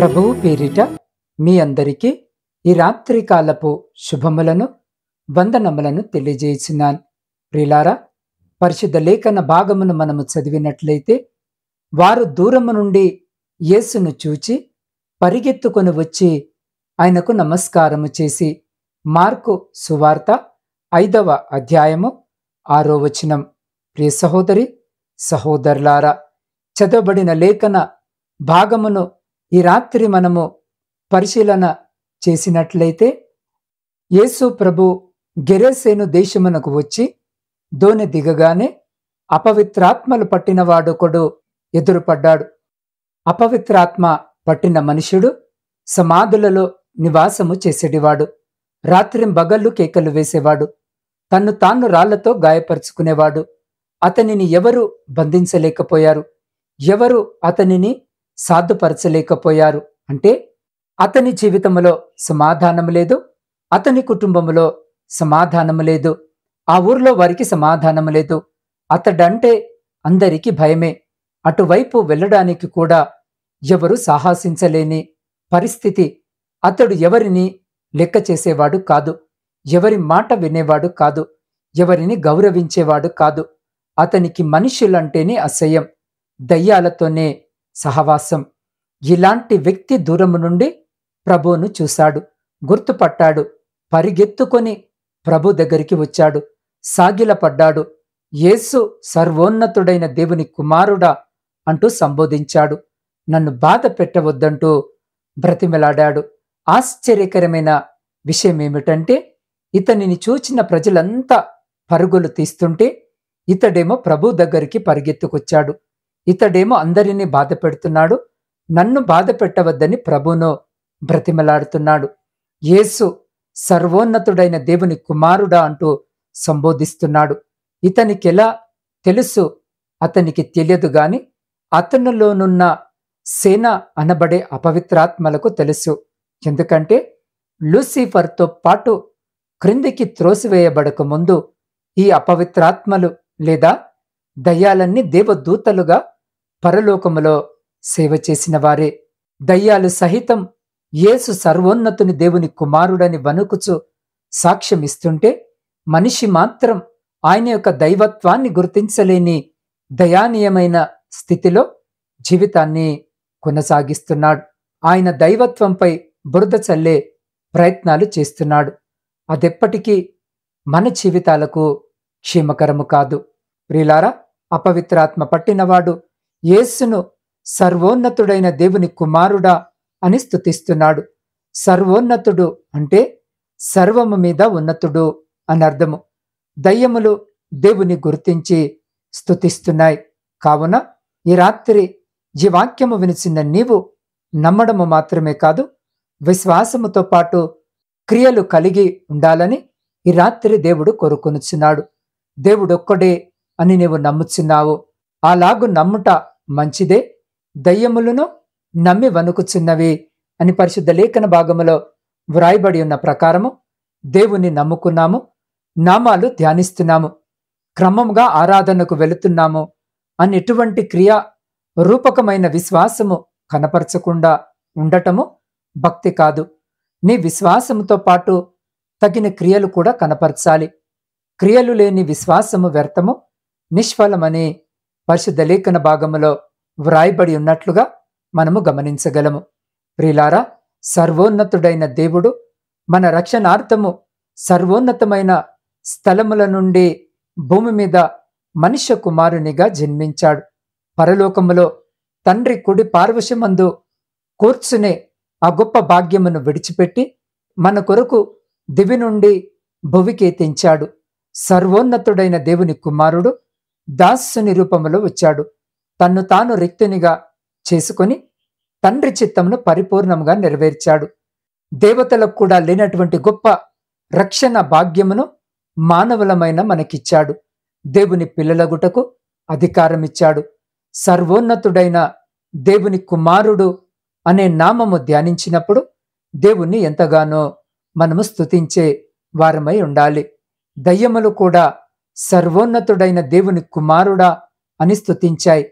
ప్రభువు పేరిట మీ అందరికీ ఈ రాత్రికాలపు శుభములను వందనములను తెలియజేస్తున్నాను. ప్రియులారా, పరిశుద్ధ లేఖన భాగమును మనము చదివినట్లయితే, వారు దూరము నుండి యేసును చూచి పరిగెత్తుకొని వచ్చి ఆయనకు నమస్కారము చేసి, మార్కు సువార్త 5వ అధ్యాయము 6వ వచనం. ప్రియ సహోదరి సహోదరులారా, చదవబడిన లేఖన భాగమును ఈ రాత్రి మనము పరిశీలన చేసినట్లయితే, యేసు ప్రభు గెరసేను దేశమునకు వచ్చి దోణి దిగగానే అపవిత్రాత్మలు పట్టినవాడొకడు ఎదురుపడ్డాడు. అపవిత్రాత్మ పట్టిన మనుషుడు సమాధులలో నివాసము చేసేటివాడు. రాత్రింబగళ్ళు కేకలు వేసేవాడు. తన్ను తాను రాళ్లతో గాయపరుచుకునేవాడు. అతనిని ఎవరు బంధించలేకపోయారు, ఎవరు అతనిని సాధుపరచలేకపోయారు. అంటే అతని జీవితంలో సమాధానం లేదు, అతని కుటుంబంలో సమాధానం లేదు, ఆ ఊర్లో వారికి సమాధానం లేదు. అతడంటే అందరికీ భయమే. అటువైపు వెళ్ళడానికి కూడా ఎవరు సాహసించలేని పరిస్థితి. అతడు ఎవరిని లెక్క చేసేవాడు కాదు, ఎవరి మాట వినేవాడు కాదు, ఎవరిని గౌరవించేవాడు కాదు. అతనికి మనుషులంటేనే అసహ్యం, దయ్యాలతోనే సహవాసం. ఇలాంటి వ్యక్తి దూరము నుండి ప్రభువును చూశాడు, గుర్తుపట్టాడు, పరిగెత్తుకొని ప్రభు దగ్గరికి వచ్చాడు, సాగిలపడ్డాడు. యేసు సర్వోన్నతుడైన దేవుని కుమారుడా అంటూ సంబోధించాడు. నన్ను బాధ పెట్టవద్దంటూ బ్రతిమలాడాడు. ఆశ్చర్యకరమైన విషయం ఏమిటంటే, ఇతనిని చూచిన ప్రజలంతా పరుగులు తీస్తుంటే ఇతడేమో ప్రభు దగ్గరికి పరిగెత్తుకొచ్చాడు. ఇతడేమో అందరినీ బాధ పెడుతున్నాడు. నన్ను బాధ పెట్టవద్దని ప్రభును బ్రతిమలాడుతున్నాడు. యేసు సర్వోన్నతుడైన దేవుని కుమారుడా అంటూ సంబోధిస్తున్నాడు. ఇతనికెలా తెలుసు? అతనికి తెలియదు గాని అతనిలోనున్న సేన అనబడే అపవిత్రాత్మలకు తెలుసు. ఎందుకంటే లూసిఫర్తో పాటు క్రిందికి త్రోసివేయబడక ముందు ఈ అపవిత్రాత్మలు లేదా దయ్యాలన్నీ దేవదూతలుగా పరలోకములో సేవ చేసిన వారే. దయ్యాలు సహితం యేసు సర్వోన్నతుని దేవుని కుమారుడని వణుకుచు సాక్ష్యమిస్తుంటే, మనిషి మాత్రం ఆయన యొక్క దైవత్వాన్ని గుర్తించలేని దయానీయమైన స్థితిలో జీవితాన్ని కొనసాగిస్తున్నాడు. ఆయన దైవత్వంపై బురద చల్లే ప్రయత్నాలు చేస్తున్నాడు. అదెప్పటికీ మన జీవితాలకు క్షేమకరము కాదు. ప్రియులారా, అపవిత్రాత్మ పట్టినవాడు యేసును సర్వోన్నతుడైన దేవుని కుమారుడా అని స్తుతిస్తున్నాడు. సర్వోన్నతుడు అంటే సర్వము మీద ఉన్నతుడు అని అర్థము. దయ్యములు దేవుని గుర్తించి స్తుతిస్తున్నాయి. కావున ఈ రాత్రి ఈ వాక్యము వినిచిన నీవు నమ్మడము మాత్రమే కాదు, విశ్వాసముతో పాటు క్రియలు కలిగి ఉండాలని ఈ రాత్రి దేవుడు కోరుకొనుచున్నాడు. దేవుడొక్కడే అని నీవు నమ్ముచున్నావు. అలాగు నమ్ముట మంచిదే. దయ్యములను నమ్మి వణుకుచున్నవి అని పరిశుద్ధ లేఖన భాగములో వ్రాయబడి ఉన్న ప్రకారము దేవుని నమ్ముకున్నాము, నామాలు ధ్యానిస్తున్నాము, క్రమంగా ఆరాధనకు వెళుతున్నాము అని ఎటువంటి క్రియా రూపకమైన విశ్వాసము కనపరచకుండా ఉండటము భక్తి కాదు. నీ విశ్వాసముతో పాటు తగిన క్రియలు కూడా కనపరచాలి. క్రియలు లేని విశ్వాసము వ్యర్థము, నిష్ఫలమని పరిశుద్ధ లేఖన భాగములో వ్రాయబడి ఉన్నట్లుగా మనము గమనించగలము. ప్రియులారా, సర్వోన్నతుడైన దేవుడు మన రక్షణార్థము సర్వోన్నతమైన స్థలముల నుండి భూమి మీద మనుష్య కుమారునిగా జన్మించాడు. పరలోకములో తండ్రి కుడి పార్వశమందు కూర్చునే ఆ గొప్ప భాగ్యమును విడిచిపెట్టి మన కొరకు దివి నుండి భువికి తెంచాడు. సర్వోన్నతుడైన దేవుని కుమారుడు దాసుని రూపములో వచ్చాడు. తన్ను తాను రిక్తునిగా చేసుకొని తండ్రి చిత్తమును పరిపూర్ణంగా నెరవేర్చాడు. దేవతలకు కూడా లేనటువంటి గొప్ప రక్షణ భాగ్యమును మానవులమైన మనకిచ్చాడు. దేవుని పిల్లలగుటకు అధికారమిచ్చాడు. సర్వోన్నతుడైన దేవుని కుమారుడు అనే నామము ధ్యానించినప్పుడు దేవుణ్ణి ఎంతగానో మనము స్తుతించే వారమై ఉండాలి. దయ్యములు కూడా సర్వోన్నతుడైన దేవుని కుమారుడా అని స్తుతించాయి.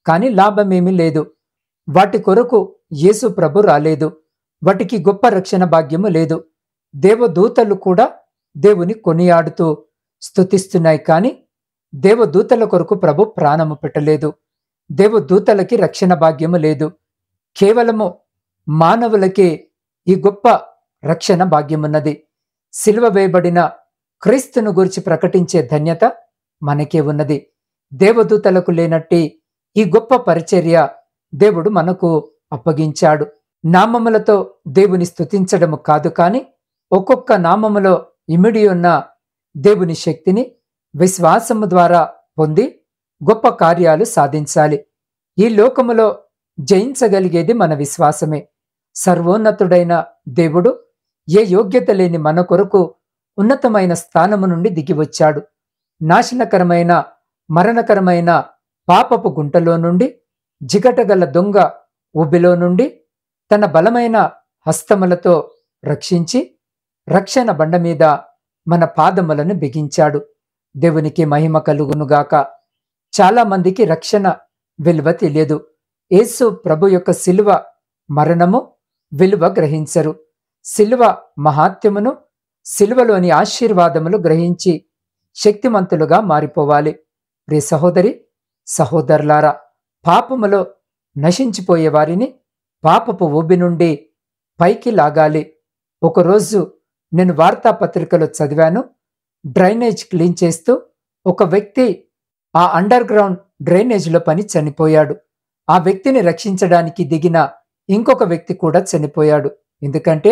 కాని లాభమేమీ లేదు. వాటి కొరకు యేసు ప్రభు రాలేదు. వాటికి గొప్ప రక్షణ భాగ్యము లేదు. దేవదూతలు కూడా దేవుని కొనియాడుతూ స్తుతిస్తున్నాయి, కాని దేవదూతల కొరకు ప్రభు ప్రాణము పెట్టలేదు. దేవదూతలకి రక్షణ భాగ్యము లేదు. కేవలము మానవులకే ఈ గొప్ప రక్షణ భాగ్యమున్నది. సిలువ వేయబడిన క్రీస్తును గురించి ప్రకటించే ధన్యత మనకే ఉన్నది. దేవదూతలకు లేనట్టి ఈ గొప్ప పరిచర్య దేవుడు మనకు అప్పగించాడు. నామములతో దేవుని స్తుతించడము కాదు, కాని ఒక్కొక్క నామములో ఇమిడి ఉన్న దేవుని శక్తిని విశ్వాసము ద్వారా పొంది గొప్ప కార్యాలు సాధించాలి. ఈ లోకములో జయించగలిగేది మన విశ్వాసమే. సర్వోన్నతుడైన దేవుడు ఏ యోగ్యత లేని మన కొరకు ఉన్నతమైన స్థానము నుండి దిగివచ్చాడు. నాశనకరమైన మరణకరమైన పాపపు గుంటలో నుండి, జిగటగల దొంగ ఊబిలో నుండి తన బలమైన హస్తములతో రక్షించి రక్షణ బండ మీద మన పాదములను బిగించాడు. దేవునికి మహిమ కలుగునుగాక. చాలా మందికి రక్షణ విలువ తెలియదు. యేసు ప్రభు యొక్క సిలువ మరణము విలువ గ్రహించరు. సిలువ మహాత్యమును, సిలువలోని ఆశీర్వాదములు గ్రహించి శక్తిమంతులుగా మారిపోవాలి. ప్రియ సహోదరి సహోదరులారా, పాపములో నశించిపోయే వారిని పాపపు ఊబి నుండి పైకి లాగాలి. ఒకరోజు నేను వార్తాపత్రికలో చదివాను. డ్రైనేజ్ క్లీన్ చేస్తూ ఒక వ్యక్తి ఆ అండర్ గ్రౌండ్ డ్రైనేజ్లో పని చనిపోయాడు. ఆ వ్యక్తిని రక్షించడానికి దిగిన ఇంకొక వ్యక్తి కూడా చనిపోయాడు. ఎందుకంటే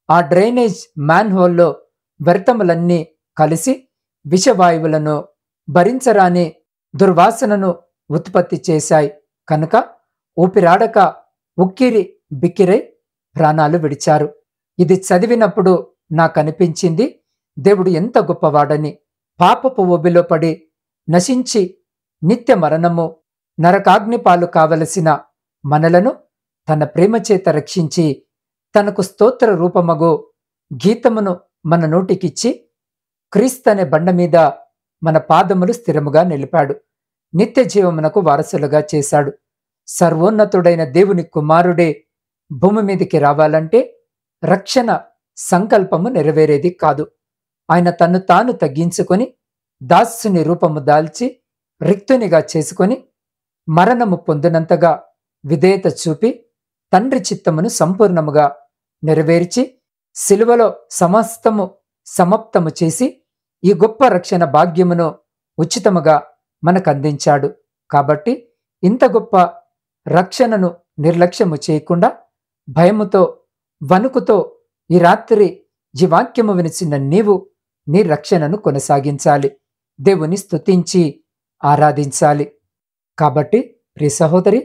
ఆ డ్రైనేజ్ మ్యాన్ హోల్లో వ్యర్థములన్నీ కలిసి విషవాయువులను, భరించరాని దుర్వాసనను ఉత్పత్తి చేశాయి. కనుక ఊపిరాడక ఉక్కిరి బిక్కిరై ప్రాణాలు విడిచారు. ఇది చదివినప్పుడు నాకనిపించింది, దేవుడు ఎంత గొప్పవాడని. పాపపు ఊబిలో పడి నశించి నిత్య మరణము, నరకాగ్ని పాలు కావలసిన మనలను తన ప్రేమ చేత రక్షించి తనకు స్తోత్ర రూపమగు గీతమును మన నోటికిచ్చి క్రీస్తనే బండ మీద మన పాదములు స్థిరముగా నిలిపాడు. నిత్య జీవమునకు వారసులుగా చేశాడు. సర్వోన్నతుడైన దేవుని కుమారుడే భూమి మీదికి రావాలంటే రక్షణ సంకల్పము నెరవేరేది కాదు. ఆయన తన్ను తాను తగ్గించుకొని దాసుని రూపము దాల్చి రిక్తునిగా చేసుకొని మరణము పొందినంతగా విధేయత చూపి తండ్రి చిత్తమును సంపూర్ణముగా నెరవేర్చి సిలువలో సమస్తము సమాప్తము చేసి ఈ గొప్ప రక్షణ భాగ్యమును ఉచితముగా మనకందించాడు. కాబట్టి ఇంత గొప్ప రక్షణను నిర్లక్ష్యము చేయకుండా భయముతో, వణుకుతో ఈ రాత్రి ఈ వాక్యము వినిచిన నీవు నీ రక్షణను కొనసాగించాలి. దేవుని స్తుతించి ఆరాధించాలి. కాబట్టి ప్రియ సహోదరి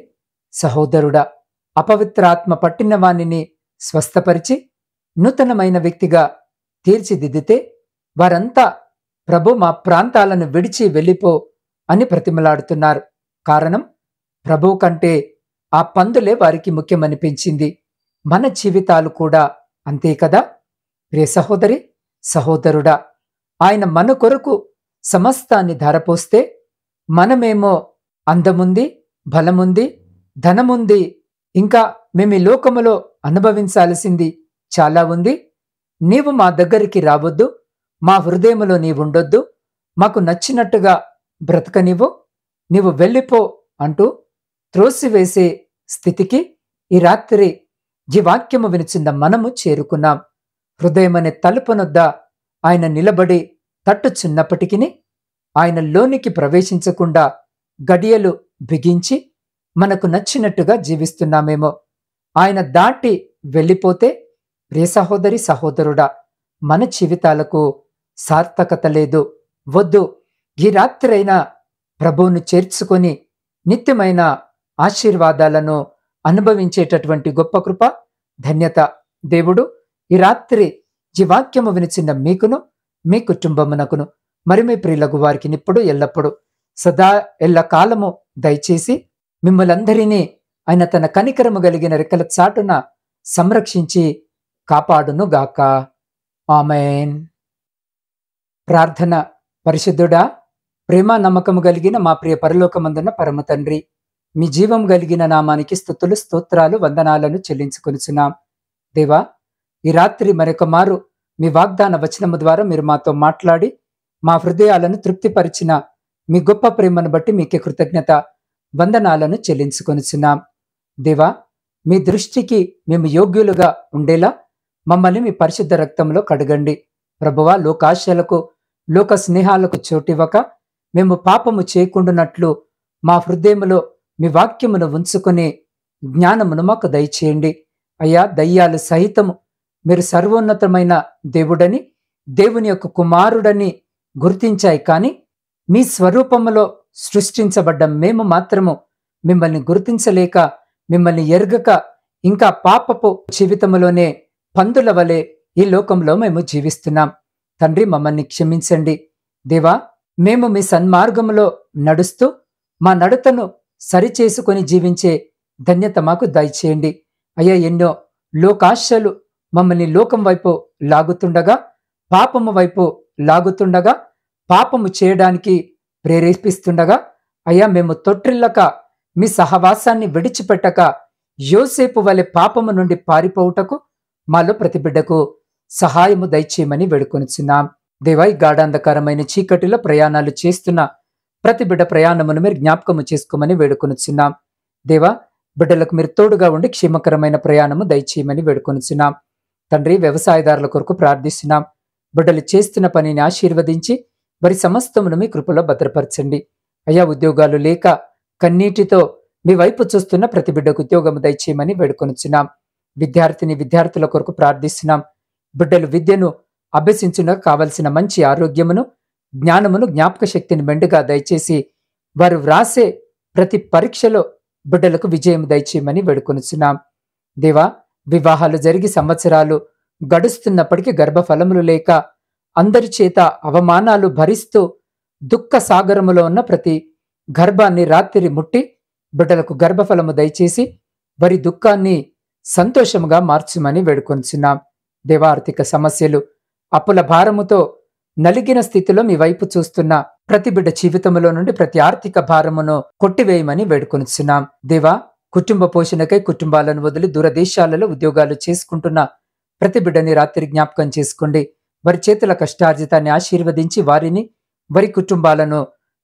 సహోదరుడా, అపవిత్రాత్మ పట్టిన వానిని స్వస్థపరిచి నూతనమైన వ్యక్తిగా తీర్చిదిద్దితే వారంతా ప్రభు మా ప్రాంతాలను విడిచి వెళ్ళిపో అని ప్రతిమలాడుతున్నారు. కారణం, ప్రభు కంటే ఆ పందులే వారికి ముఖ్యమనిపించింది. మన జీవితాలు కూడా అంతే కదా. ప్రియ సహోదరి సహోదరుడా, ఆయన మన కొరకు సమస్తాన్ని ధారపోస్తే మనమేమో అందముంది, బలముంది, ధనముంది, ఇంకా మేము ఈ లోకములో అనుభవించాల్సింది చాలా ఉంది, నీవు మా దగ్గరికి రావద్దు, మా హృదయములో నీవుండొద్దు, మాకు నచ్చినట్టుగా బ్రతకనివ్వు, నీవు వెళ్ళిపో అంటూ త్రోసివేసే స్థితికి ఈ రాత్రి ఈ వాక్యము వినిచిన్న మనము చేరుకున్నాం. హృదయమనే తలుపునొద్ద ఆయన నిలబడి తట్టుచున్నప్పటికీ ఆయన లోనికి ప్రవేశించకుండా గడియలు బిగించి మనకు నచ్చినట్టుగా జీవిస్తున్నామేమో. ఆయన దాటి వెళ్ళిపోతే ప్రియ సహోదరి సహోదరుడా, మన జీవితాలకు సార్థకత లేదు. వద్దు, ఈ రాత్రైనా ప్రభువును చేర్చుకొని నిత్యమైన ఆశీర్వాదాలను అనుభవించేటటువంటి గొప్ప కృప, ధన్యత దేవుడు ఈ రాత్రి ఈ వాక్యము వినిచిన మీకును, మీ కుటుంబమునకును, మరి మీ ప్రియులకు వారికి నిప్పుడు ఎల్లప్పుడు సదా ఎల్ల కాలము దయచేసి మిమ్మలందరినీ ఆయన తన కనికరము కలిగిన రెక్కల చాటున సంరక్షించి కాపాడునుగాక. ఆమేన్. ప్రార్థన. పరిశుద్ధుడా, ప్రేమ నమ్మకము కలిగిన మా ప్రియ పరలోకమందున్న పరమ తండ్రి, మీ జీవం కలిగిన నామానికి స్తుతులు, స్తోత్రాలు, వందనాలను చెల్లించుకొనుచున్నాం. దేవా, ఈ రాత్రి మరొక మారు మీ వాగ్దాన వచనము ద్వారా మీరు మాతో మాట్లాడి మా హృదయాలను తృప్తిపరిచిన మీ గొప్ప ప్రేమను బట్టి మీకే కృతజ్ఞత వందనాలను చెల్లించుకొనుచున్నాం. దేవా, మీ దృష్టికి మేము యోగ్యులుగా ఉండేలా మమ్మల్ని మీ పరిశుద్ధ రక్తంలో కడగండి. ప్రభువా, లోకాశలకు, లోక స్నేహాలకు చోటివ్వక మేము పాపము చేయకుండానట్లు మా హృదయములో మీ వాక్యమును ఉంచుకుని జ్ఞానమును మాకు దయచేయండి. అయ్యా, దయ్యాలు సహితము మీరు సర్వోన్నతమైన దేవుడని, దేవుని యొక్క కుమారుడని గుర్తించాయి. కానీ మీ స్వరూపములో సృష్టించబడ్డ మేము మాత్రము మిమ్మల్ని గుర్తించలేక, మిమ్మల్ని ఎరగక ఇంకా పాపపు జీవితములోనే పందుల వలె ఈ లోకంలో మేము జీవిస్తున్నాం. తండ్రి, మమ్మల్ని క్షమించండి. దేవా, మేము మీ సన్మార్గములో నడుస్తూ మా నడతను సరిచేసుకొని జీవించే ధన్యత మాకు దయచేయండి. అయ్యా, ఎన్నో లోకాశలు మమ్మల్ని లోకం వైపు లాగుతుండగా, పాపము వైపు లాగుతుండగా, పాపము చేయడానికి ప్రేరేపిస్తుండగా, అయ్యా, మేము తొట్టిల్లక మీ సహవాసాన్ని విడిచిపెట్టక యోసేపు వలె పాపము నుండి పారిపోవుటకు మాలో ప్రతి బిడ్డకు సహాయము దయచేయమని వేడుకొనుచున్నాం. దేవా, ఈ గాఢాంధకారమైన చీకటిలో ప్రయాణాలు చేస్తున్న ప్రతి బిడ్డ ప్రయాణమును మీరు జ్ఞాపకము చేసుకోమని వేడుకొనుచున్నాం. దేవా, బిడ్డలకు మీరు తోడుగా ఉండి క్షేమకరమైన ప్రయాణము దయచేయమని వేడుకొనుచున్నాం. తండ్రి, వ్యవసాయదారుల కొరకు ప్రార్థిస్తున్నాం. బిడ్డలు చేస్తున్న పనిని ఆశీర్వదించి వారి సమస్తమును మీ కృపలో భద్రపరచండి. అయ్యా, ఉద్యోగాలు లేక కన్నీటితో మీ వైపు చూస్తున్న ప్రతి బిడ్డకు ఉద్యోగము దయచేయమని వేడుకొనుచున్నాం. విద్యార్థుల కొరకు ప్రార్థిస్తున్నాం. బిడ్డలు విద్యను అభ్యసించుటకు కావలసిన మంచి ఆరోగ్యమును, జ్ఞానమును, జ్ఞాపక శక్తిని మెండుగా దయచేసి వారు వ్రాసే ప్రతి పరీక్షలో బిడ్డలకు విజయం దయచేయమని వేడుకొనుచున్నాం. దేవా, వివాహాలు జరిగి సంవత్సరాలు గడుస్తున్నప్పటికీ గర్భఫలములు లేక అందరి చేత అవమానాలు భరిస్తూ దుఃఖ సాగరములో ఉన్న ప్రతి గర్భాన్ని రాత్రి ముట్టి బిడ్డలకు గర్భఫలము దయచేసి వారి దుఃఖాన్ని సంతోషముగా మార్చుమని వేడుకొనుచున్నాం. దేవా, ఆర్థిక సమస్యలు, అప్పుల భారముతో నలిగిన స్థితిలో మీ వైపు చూస్తున్న ప్రతి బిడ్డ జీవితంలో నుండి ప్రతి ఆర్థిక భారమును కొట్టివేయమని వేడుకొనుచున్నాం. దేవా, కుటుంబ పోషణకై కుటుంబాలను వదిలి దూరదేశాలలో ఉద్యోగాలు చేసుకుంటున్న ప్రతి బిడ్డని రాత్రి జ్ఞాపకం చేసుకోండి. వారి చేతుల కష్టార్జితాన్ని ఆశీర్వదించి వారిని, వారి కుటుంబాలను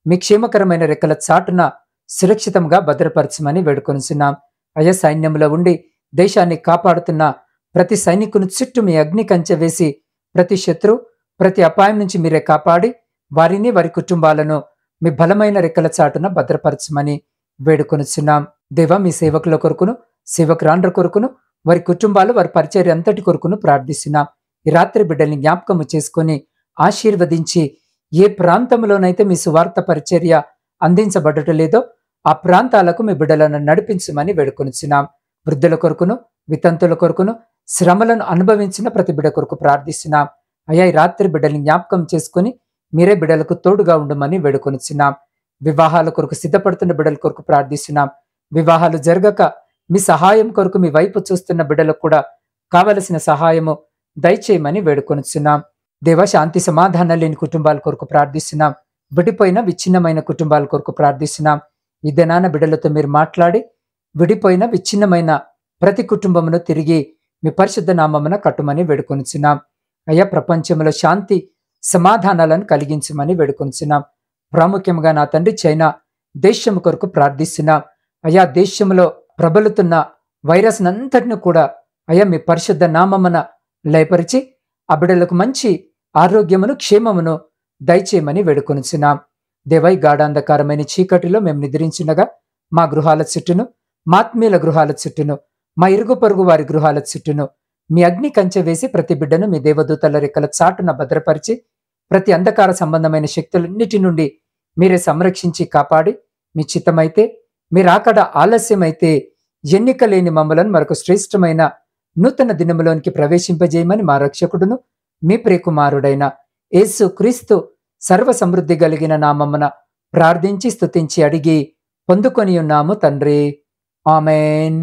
మీ క్షేమకరమైన రెక్కల చాటున సురక్షితంగా భద్రపరచమని వేడుకొనుచున్నాం. అయ్యా, సైన్యంలో ఉండి దేశాన్ని కాపాడుతున్న ప్రతి సైనికుని చుట్టూ మీ అగ్ని కంచె వేసి ప్రతి శత్రు, ప్రతి అపాయం నుంచి మీరే కాపాడి వారిని, వారి కుటుంబాలను మీ బలమైన రెక్కల చాటున భద్రపరచమని వేడుకొనుచున్నాం. దేవా, మీ సేవకుల కొరకును, సేవకురాండ్ర కొరకును, వారి కుటుంబాలు, వారి పరిచర్య అంతటి కొరకును ప్రార్థిస్తున్నాం. ఈ రాత్రి బిడ్డల్ని జ్ఞాపకము చేసుకొని ఆశీర్వదించి ఏ ప్రాంతంలోనైతే మీ సువార్త పరిచర్య అందించబడటం లేదో ఆ ప్రాంతాలకు మీ బిడ్డలను నడిపించమని వేడుకొనుచున్నాం. వృద్ధుల కొరకును, వితంతుల కొరకును, శ్రమలను అనుభవించిన ప్రతి బిడ్డ కొరకు ప్రార్థిస్తున్నాం. అయ్యా, ఈ రాత్రి బిడ్డల్ని జ్ఞాపకం చేసుకుని మీరే బిడ్డలకు తోడుగా ఉండమని వేడుకొనుచున్నాం. వివాహాల కొరకు సిద్ధపడుతున్న బిడ్డల కొరకు ప్రార్థిస్తున్నాం. వివాహాలు జరగక మీ సహాయం కొరకు మీ వైపు చూస్తున్న బిడ్డలకు కూడా కావలసిన సహాయము దయచేయమని వేడుకొనుచున్నాం. దేవ, శాంతి సమాధానం లేని కుటుంబాల కొరకు ప్రార్థిస్తున్నాం. విడిపోయిన విచ్ఛిన్నమైన కుటుంబాల కొరకు ప్రార్థిస్తున్నాం. ఈ దినాన బిడ్డలతో మీరు మాట్లాడి విడిపోయిన విచ్ఛిన్నమైన ప్రతి కుటుంబమును తిరిగి మీ పరిశుద్ధ నామమున కట్టుమని వేడుకొనుచున్నాం. అయ్యా, ప్రపంచంలో శాంతి సమాధానాలను కలిగించమని వేడుకొనుచున్నాం. ప్రాముఖ్యంగా నా తండ్రి చైనా దేశం కొరకు ప్రార్థిస్తున్నాం. అయ్యా, దేశంలో ప్రబలుతున్న వైరస్ నంతటిని కూడా అయ్యా మీ పరిశుద్ధ నామమున లయపరిచి ఆ బిడ్డలకు మంచి ఆరోగ్యమును, క్షేమమును దయచేయమని వేడుకొనుచున్నాం. దేవై, గాఢాంధకారమైన చీకటిలో మేము నిద్రించుండగా మా గృహాల చుట్టూను, మాత్మీయుల గృహాల చుట్టూను, మా ఇరుగు పొరుగు వారి గృహాల చుట్టూను మీ అగ్ని కంచె వేసి ప్రతి బిడ్డను మీ దేవదూతల రెక్కల చాటున భద్రపరిచి ప్రతి అంధకార సంబంధమైన శక్తులన్నిటి నుండి మీరే సంరక్షించి కాపాడి మీ చిత్తమైతే, మీరాకడ ఆలస్యమైతే ఎన్నిక లేని మమ్మలను మరొక శ్రేష్టమైన నూతన దినములోనికి ప్రవేశింపజేయమని మా రక్షకుడును మీ ప్రియకుమారుడైన యేసు క్రీస్తు సర్వ సమృద్ధి కలిగిన నామమున ప్రార్థించి స్తుతించి అడిగి పొందుకొని ఉన్నాము తండ్రి. ఆమేన్.